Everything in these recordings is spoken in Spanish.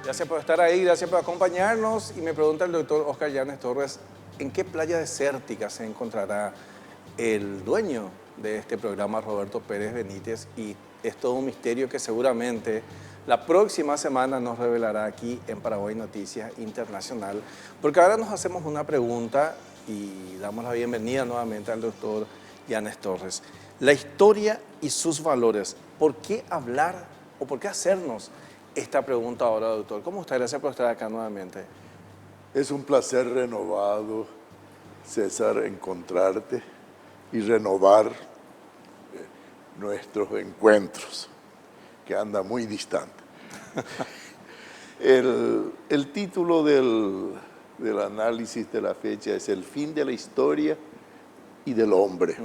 Gracias por estar ahí, gracias por acompañarnos. Y me pregunta el doctor Oscar Llanes Torres, ¿en qué playa desértica se encontrará el dueño de este programa, Roberto Pérez Benítez? Y es todo un misterio que seguramente la próxima semana nos revelará aquí en Paraguay Noticias Internacional. Porque ahora nos hacemos una pregunta y damos la bienvenida nuevamente al doctor Llanes Torres. La historia y sus valores, ¿por qué hablar o por qué hacernos esta pregunta ahora, doctor? ¿Cómo está? Gracias por estar acá nuevamente. Es un placer renovado, César, encontrarte y renovar nuestros encuentros, que anda muy distante. El título del análisis de la fecha es El fin de la historia y del hombre.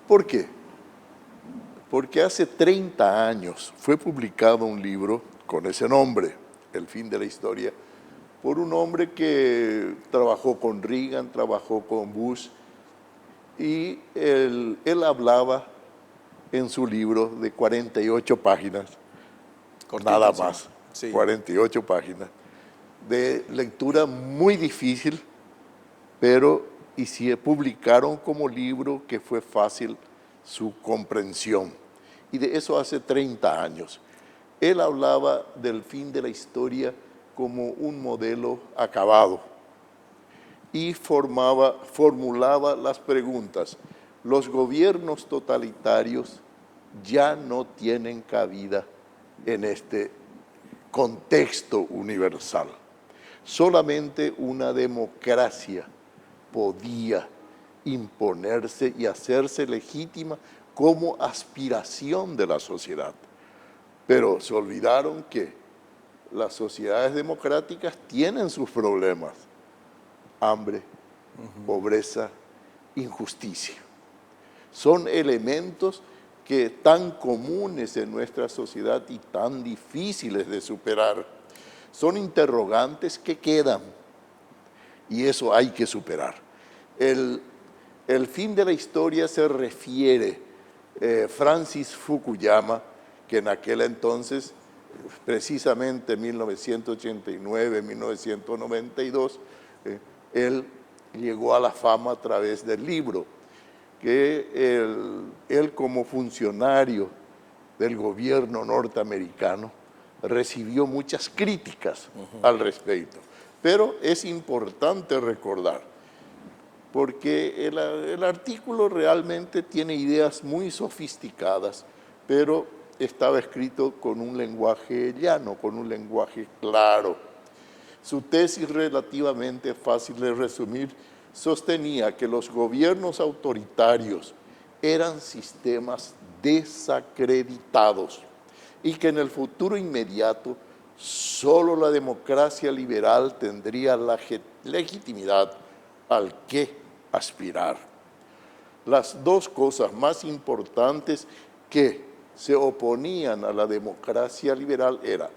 ¿Por qué? Porque hace 30 años fue publicado un libro con ese nombre, El fin de la historia, por un hombre que trabajó con Reagan, trabajó con Bush, y él hablaba en su libro de 48 páginas, nada más, Sí. 48 páginas, de lectura muy difícil, pero y se publicaron como libro que fue fácil su comprensión. Y de eso hace 30 años. Él hablaba del fin de la historia como un modelo acabado y formulaba las preguntas. Los gobiernos totalitarios ya no tienen cabida en este contexto universal. Solamente una democracia podía imponerse y hacerse legítima como aspiración de la sociedad. Pero se olvidaron que las sociedades democráticas tienen sus problemas: hambre, pobreza, injusticia. Son elementos que tan comunes en nuestra sociedad y tan difíciles de superar. Son interrogantes que quedan y eso hay que superar. El fin de la historia se refiere Francis Fukuyama, que en aquel entonces, precisamente en 1989-1992, él llegó a la fama a través del libro, que él como funcionario del gobierno norteamericano recibió muchas críticas al respecto. Pero es importante recordar, porque el artículo realmente tiene ideas muy sofisticadas, pero estaba escrito con un lenguaje llano, con un lenguaje claro. Su tesis, relativamente fácil de resumir, sostenía que los gobiernos autoritarios eran sistemas desacreditados y que en el futuro inmediato solo la democracia liberal tendría la legitimidad al que aspirar. Las dos cosas más importantes que se oponían a la democracia liberal eran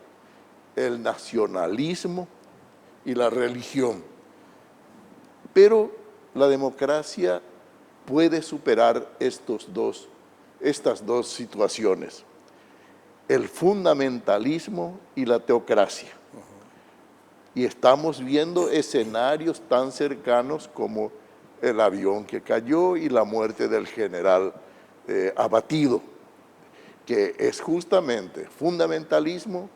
el nacionalismo y la religión. Pero la democracia puede superar estas dos situaciones: el fundamentalismo y la teocracia. Y estamos viendo escenarios tan cercanos como el avión que cayó y la muerte del general abatido, que es justamente fundamentalismo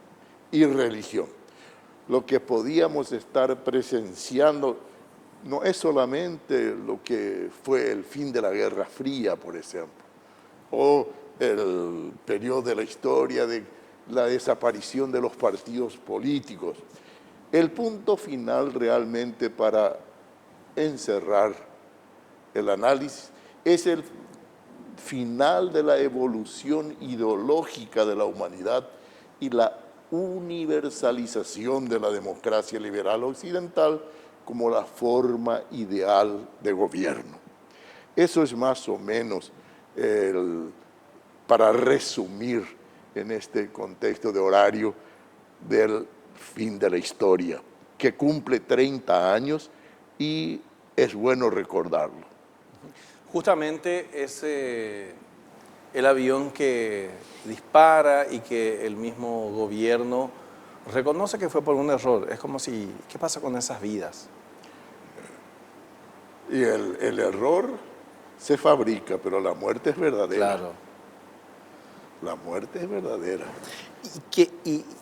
y religión. Lo que podíamos estar presenciando no es solamente lo que fue el fin de la Guerra Fría, por ejemplo, o el periodo de la historia de la desaparición de los partidos políticos. El punto final realmente para encerrar el análisis es el final de la evolución ideológica de la humanidad y la universalización de la democracia liberal occidental como la forma ideal de gobierno. Eso es más o menos para resumir en este contexto de horario del fin de la historia, que cumple 30 años y es bueno recordarlo. Justamente es el avión que dispara y que el mismo gobierno reconoce que fue por un error. Es como si, ¿qué pasa con esas vidas? Y el error se fabrica, pero la muerte es verdadera. Claro. La muerte es verdadera.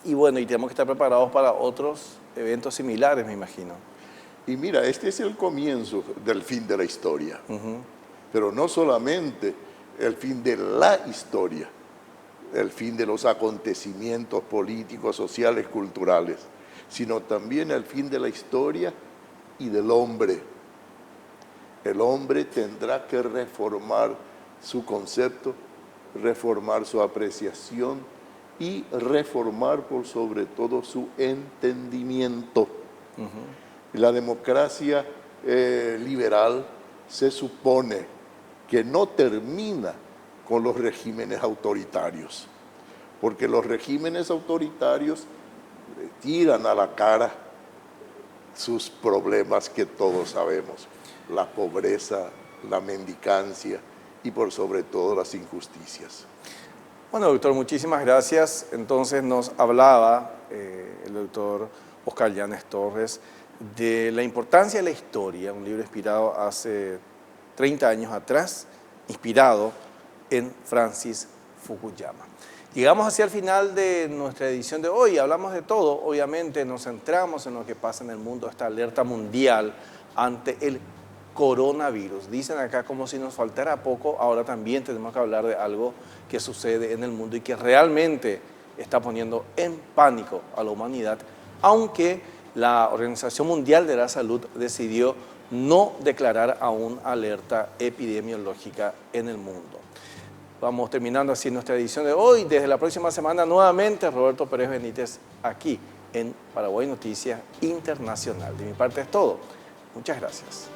Y bueno, y tenemos que estar preparados para otros eventos similares, me imagino. Y mira, este es el comienzo del fin de la historia. Pero no solamente el fin de la historia, el fin de los acontecimientos políticos, sociales, culturales, sino también el fin de la historia y del hombre. El hombre tendrá que reformar su concepto, reformar su apreciación y reformar por sobre todo su entendimiento. La democracia liberal se supone que no termina con los regímenes autoritarios, porque los regímenes autoritarios tiran a la cara sus problemas que todos sabemos, la pobreza, la mendicancia y por sobre todo las injusticias. Bueno, doctor, muchísimas gracias. Entonces nos hablaba el doctor Oscar Llanes Torres de la importancia de la historia, un libro inspirado hace 30 años atrás, inspirado en Francis Fukuyama. Llegamos hacia el final de nuestra edición de hoy, hablamos de todo, obviamente nos centramos en lo que pasa en el mundo, esta alerta mundial ante el coronavirus. Dicen acá como si nos faltara poco, ahora también tenemos que hablar de algo que sucede en el mundo y que realmente está poniendo en pánico a la humanidad, aunque la Organización Mundial de la Salud decidió no declarar aún alerta epidemiológica en el mundo. Vamos terminando así nuestra edición de hoy. Desde la próxima semana nuevamente Roberto Pérez Benítez aquí en Paraguay Noticias Internacional. De mi parte es todo. Muchas gracias.